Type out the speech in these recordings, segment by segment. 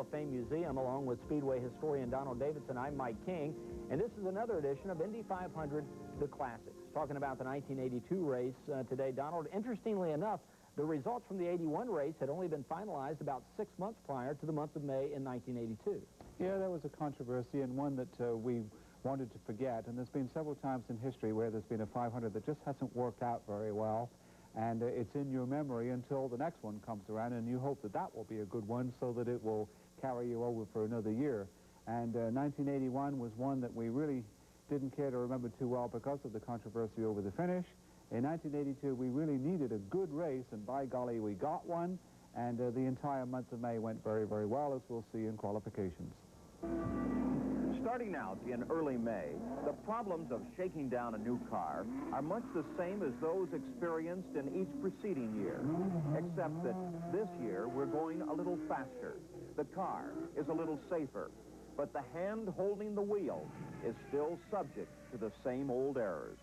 of Fame Museum, along with Speedway historian Donald Davidson. I'm Mike King, and this is another edition of Indy 500, The Classics. Talking about the 1982 race today, Donald. Interestingly enough, the results from the 81 race had only been finalized about 6 months prior to the month of May in 1982. Yeah, that was a controversy, and one that we wanted to forget. And there's been several times in history where there's been a 500 that just hasn't worked out very well. And it's in your memory until the next one comes around, and you hope that that will be a good one so that it will carry you over for another year. And 1981 was one that we really didn't care to remember too well because of the controversy over the finish. In 1982, we really needed a good race, and by golly, we got one. And the entire month of May went very, very well, as we'll see in qualifications. Starting out in early May, the problems of shaking down a new car are much the same as those experienced in each preceding year, except that this year we're going a little faster. The car is a little safer, but the hand holding the wheel is still subject to the same old errors.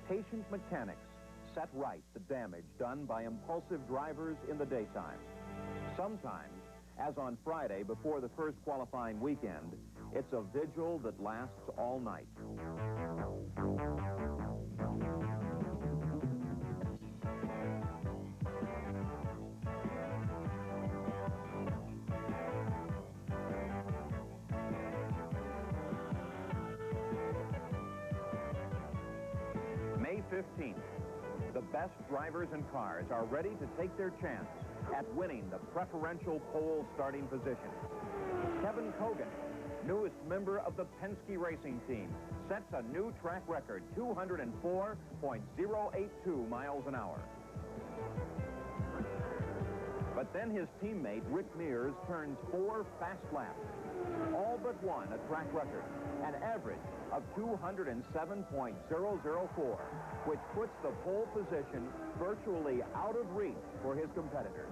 Patient mechanics set right the damage done by impulsive drivers in the daytime. Sometimes, as on Friday before the first qualifying weekend, it's a vigil that lasts all night. May 15th, the best drivers and cars are ready to take their chance at winning the preferential pole starting position. Kevin Kogan, newest member of the Penske racing team, sets a new track record, 204.082 miles an hour. But then his teammate, Rick Mears, turns 4 fast laps, all but one a track record, an average of 207.004, which puts the pole position virtually out of reach for his competitors.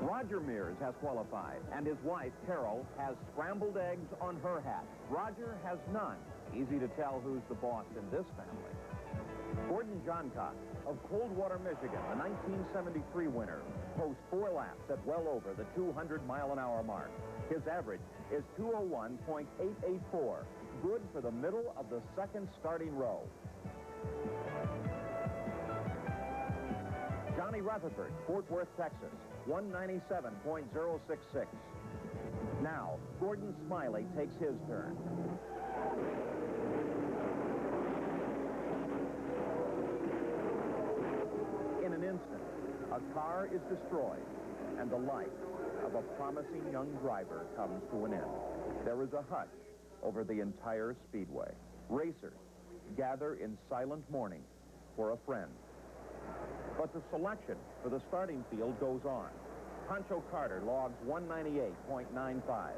Roger Mears has qualified, and his wife, Carol, has scrambled eggs on her hat. Roger has none. Easy to tell who's the boss in this family. Gordon Johncock of Coldwater, Michigan, the 1973 winner, posts 4 laps at well over the 200-mile-an-hour mark. His average is 201.884, good for the middle of the second starting row. Johnny Rutherford, Fort Worth, Texas, 197.066. Now, Gordon Smiley takes his turn. In an instant, a car is destroyed, and the life of a promising young driver comes to an end. There is a hush over the entire speedway. Racers gather in silent mourning for a friend. But the selection for the starting field goes on. Pancho Carter logs 198.95.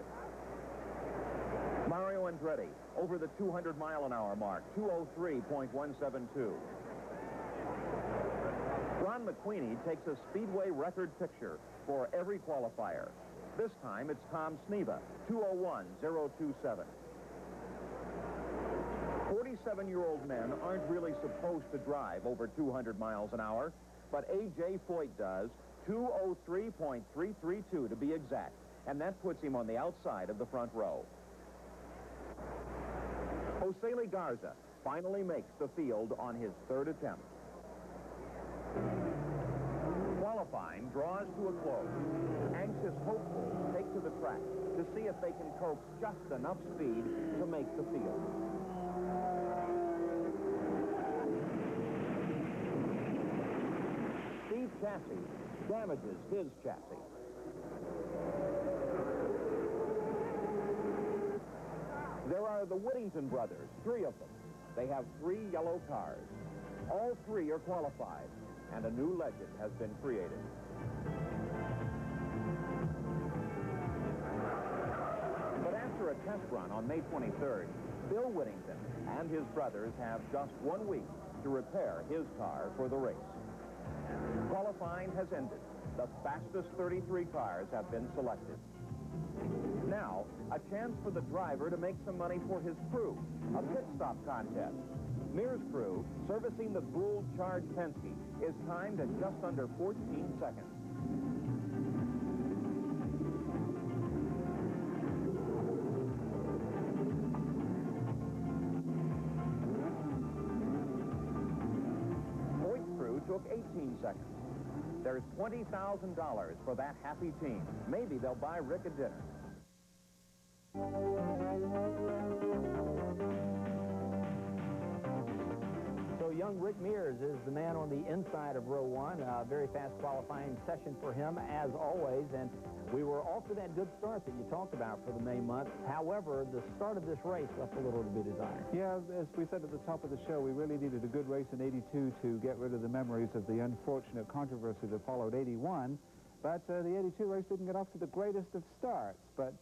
Mario Andretti over the 200-mile-an-hour mark, 203.172. Ron McQueenie takes a speedway record picture for every qualifier. This time it's Tom Sneva, 201.027. 47-year-old men aren't really supposed to drive over 200 miles an hour, but A.J. Foyt does, 203.332 to be exact, and that puts him on the outside of the front row. Jose Garza finally makes the field on his 3rd attempt. Qualifying draws to a close. Anxious hopefuls take to the track to see if they can coax just enough speed to make the field. Steve Chassis damages his chassis. There are the Whittington brothers, 3 of them. They have 3 yellow cars. All 3 are qualified, and a new legend has been created. run on May 23rd, Bill Whittington and his brothers have just 1 week to repair his car for the race. Qualifying has ended. The fastest 33 cars have been selected. Now, a chance for the driver to make some money for his crew, a pit stop contest. Mears' crew, servicing the Gould Charge Penske, is timed at just under 14 seconds. Hoyt's crew took 18 seconds. There's $20,000 for that happy team. Maybe they'll buy Rick a dinner. So young Rick Mears is the man on the inside of row one. A very fast qualifying session for him, as always. And we were off to that good start that you talked about for the May month. However, the start of this race left a little to be desired. Yeah, as we said at the top of the show, we really needed a good race in '82 to get rid of the memories of the unfortunate controversy that followed '81. But the '82 race didn't get off to the greatest of starts. But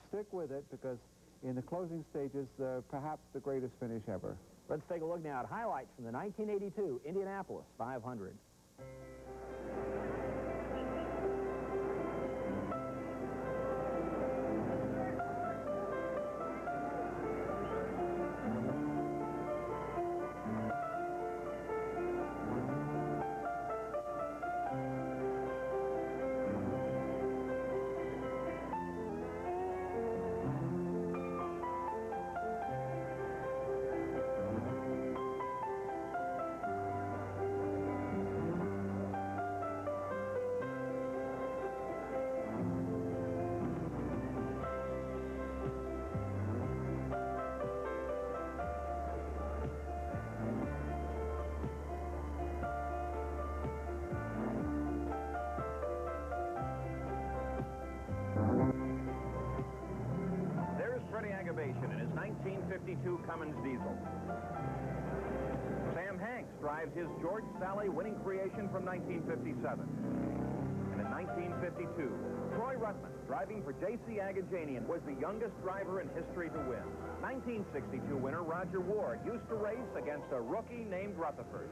stick with it, because in the closing stages, perhaps the greatest finish ever. Let's take a look now at highlights from the 1982 Indianapolis 500. In his 1952 Cummins diesel. Sam Hanks drives his George Sally winning creation from 1957. And in 1952, Troy Ruttman, driving for J.C. Agajanian, was the youngest driver in history to win. 1962 winner Roger Ward used to race against a rookie named Rutherford.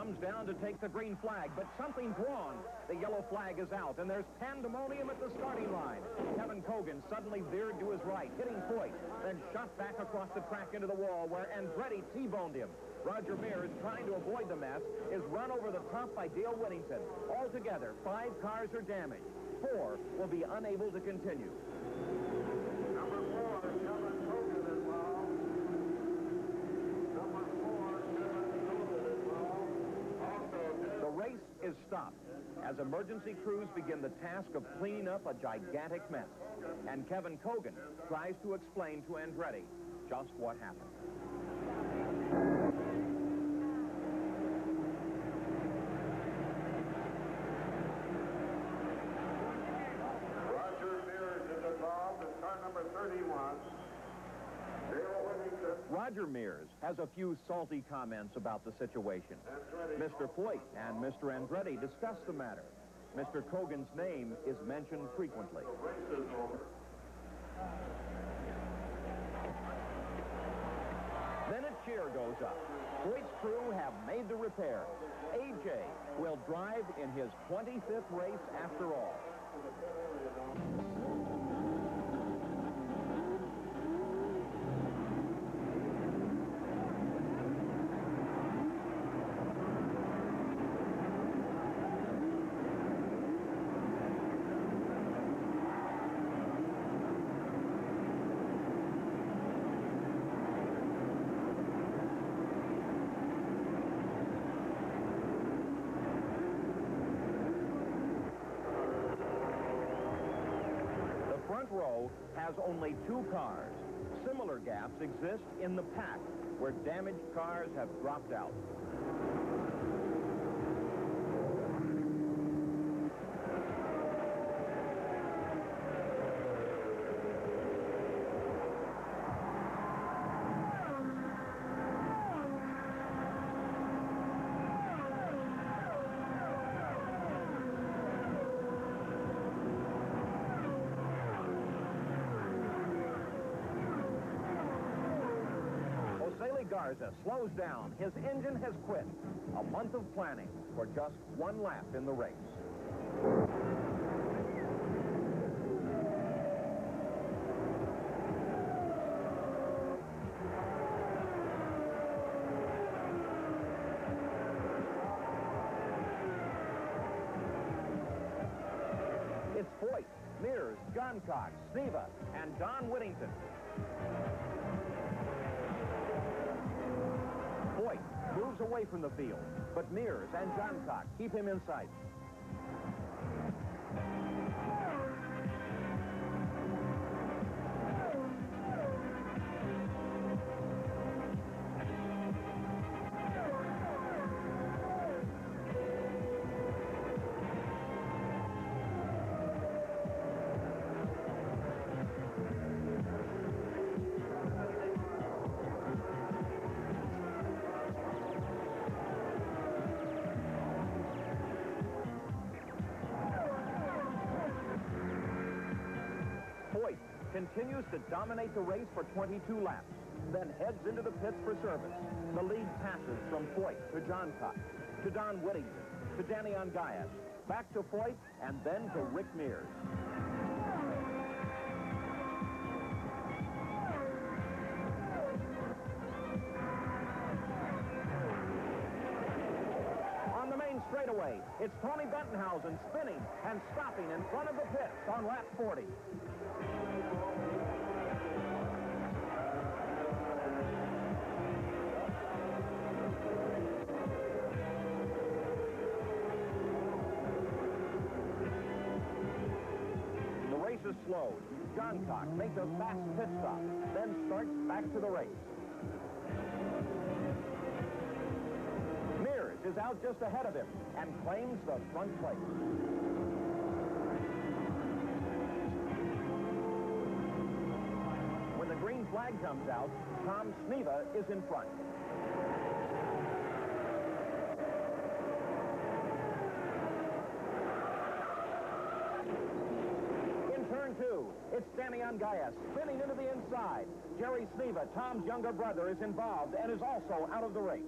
comes down to take the green flag, but something's wrong. The yellow flag is out, and there's pandemonium at the starting line. Kevin Cogan suddenly veered to his right, hitting Foyt, then shot back across the track into the wall where Andretti T-boned him. Roger Mears, trying to avoid the mess, is run over the top by Dale Whittington. Altogether, 5 cars are damaged. 4 will be unable to continue. Number 4, Kevin Cogan is involved. Number 4, Kevin Cogan is involved. The race is stopped as emergency crews begin the task of cleaning up a gigantic mess. And Kevin Cogan tries to explain to Andretti just what happened. Roger Mears is involved in car number 31. Dale Whittington. Roger Mears has a few salty comments about the situation. Mr. Foyt and Mr. Andretti discuss the matter. Mr. Cogan's name is mentioned frequently. The race is over. Then a cheer goes up. Foyt's crew have made the repair. AJ will drive in his 25th race after all. Front row has only 2 cars. Similar gaps exist in the pack where damaged cars have dropped out. Garza slows down. His engine has quit. A month of planning for just 1 lap in the race. It's Foyt, Mears, John Cox, Sneva, and Don Whittington. Foyt moves away from the field, but Mears and John Cox keep him in sight. Foyt continues to dominate the race for 22 laps, then heads into the pits for service. The lead passes from Foyt to John Cox, to Don Whittington, to Danny Angayas, back to Foyt, and then to Rick Mears. On the main straightaway, it's Tony Bentonhausen spinning and stopping in front of the pits on lap 40. The race is slowed. John Cox makes a fast pit stop, then starts back to the race. Mears is out just ahead of him and claims the front place. When the green flag comes out, Tom Sneva is in front. In turn 2, it's Danny Angayas spinning into the inside. Jerry Sneva, Tom's younger brother, is involved and is also out of the race.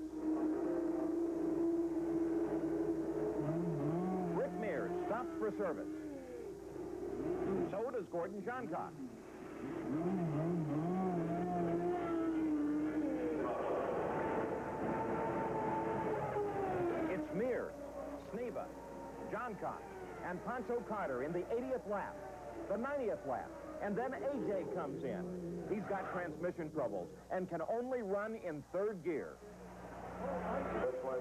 for service. So does Gordon Johncock. It's Mears, Sneva, Johncock, and Pancho Carter in the 80th lap, the 90th lap, and then AJ comes in. He's got transmission troubles and can only run in third gear. This way.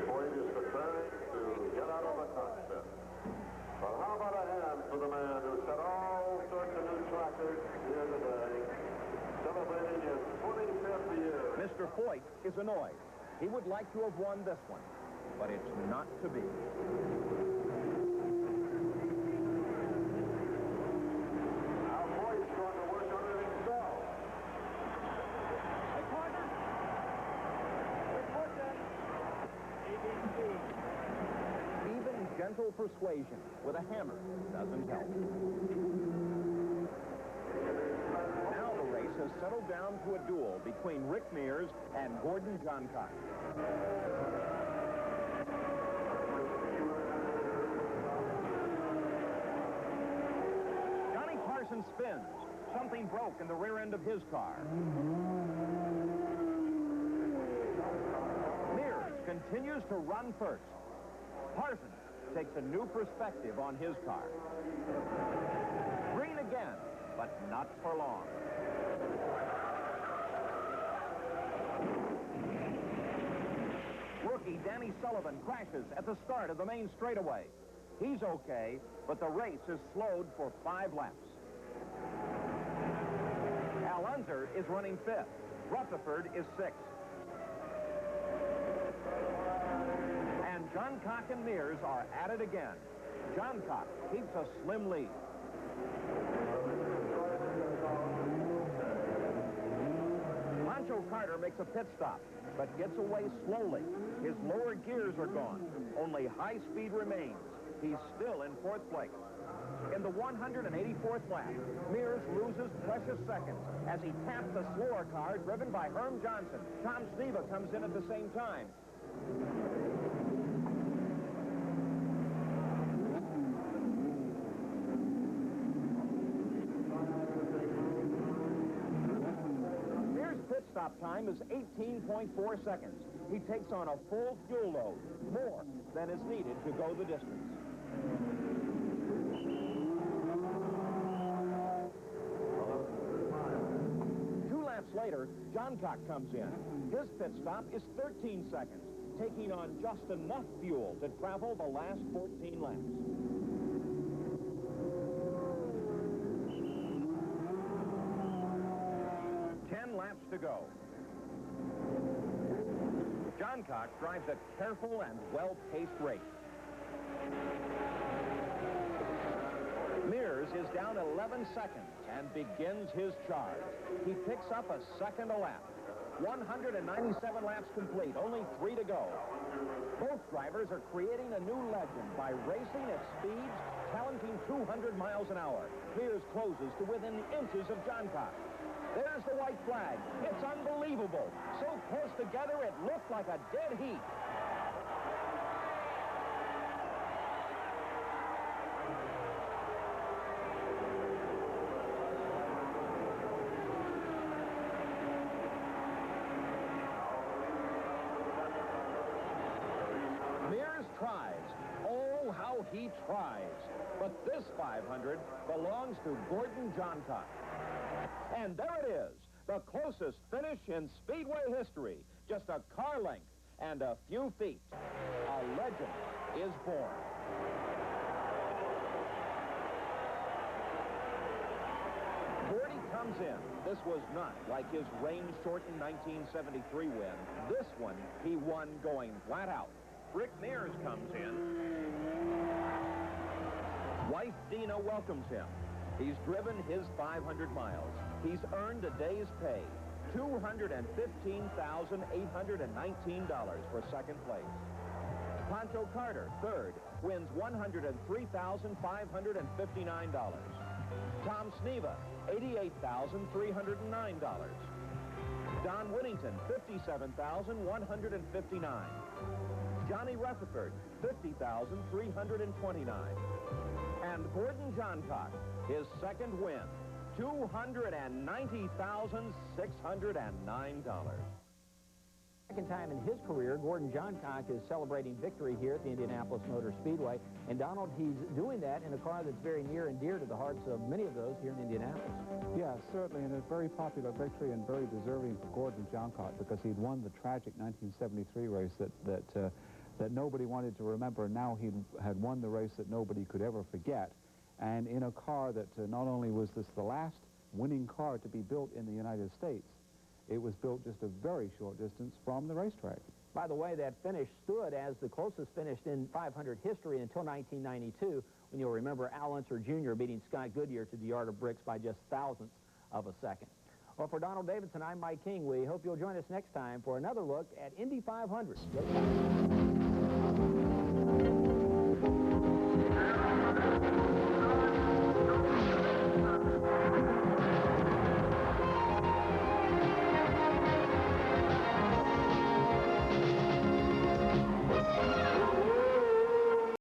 Point is preparing to get out of the cockpit. But how about a hand for the man who set all sorts of new trackers here today, celebrating his 25th year. Mr. Foyt is annoyed. He would like to have won this one, but it's not to be. Now Foyt's going to work on it himself. Hey, partner. Report that. ABC. Even gentle persuasion with a hammer doesn't help. Now the race has settled down to a duel between Rick Mears and Gordon Johncock. Johnny Carson spins. Something broke in the rear end of his car. Mears continues to run first. Parsons takes a new perspective on his car. Green again, but not for long. Rookie Danny Sullivan crashes at the start of the main straightaway. He's okay, but the race is slowed for 5 laps. Al Unser is running 5th. Rutherford is 6th. And Johncock and Mears are at it again. Johncock keeps a slim lead. Pancho Carter makes a pit stop, but gets away slowly. His lower gears are gone. Only high speed remains. He's still in 4th place. In the 184th lap, Mears loses precious seconds as he taps the slower car driven by Herm Johnson. Tom Sneva comes in at the same time. Mears' pit stop time is 18.4 seconds. He takes on a full fuel load, more than is needed to go the distance. Later, Johncock comes in. His pit stop is 13 seconds, taking on just enough fuel to travel the last 14 laps. Laps to go. Johncock drives a careful and well-paced race. Mears is down 11 seconds and begins his charge. He picks up a second a lap. 197 laps complete, only 3 to go. Both drivers are creating a new legend by racing at speeds challenging 200 miles an hour. Mears closes to within inches of Johncock. There's the white flag. It's unbelievable. So close together, it looked like a dead heat. Mears tries. Oh, how he tries. But this 500 belongs to Gordon Johncock. And there it is, the closest finish in Speedway history. Just a car length and a few feet. A legend is born. Gordy comes in. This was not like his rain-shortened 1973 win. This one, he won going flat out. Rick Mears comes in. Wife Dina welcomes him. He's driven his 500 miles. He's earned a day's pay, $215,819 for second place. Pancho Carter, third, wins $103,559. Tom Sneva, $88,309. Don Whittington, $57,159. Johnny Rutherford, $50,329. And Gordon Johncock, his second win, $290,609. Second time in his career, Gordon Johncock is celebrating victory here at the Indianapolis Motor Speedway. And Donald, he's doing that in a car that's very near and dear to the hearts of many of those here in Indianapolis. Yeah, certainly, and a very popular victory and very deserving for Gordon Johncock because he'd won the tragic 1973 race that nobody wanted to remember. And now he had won the race that nobody could ever forget. And in a car that not only was this the last winning car to be built in the United States, it was built just a very short distance from the racetrack. By the way, that finish stood as the closest finish in 500 history until 1992, when you'll remember Al Unser Jr. beating Scott Goodyear to the yard of bricks by just thousandths of a second. Well, for Donald Davidson, I'm Mike King. We hope you'll join us next time for another look at Indy 500.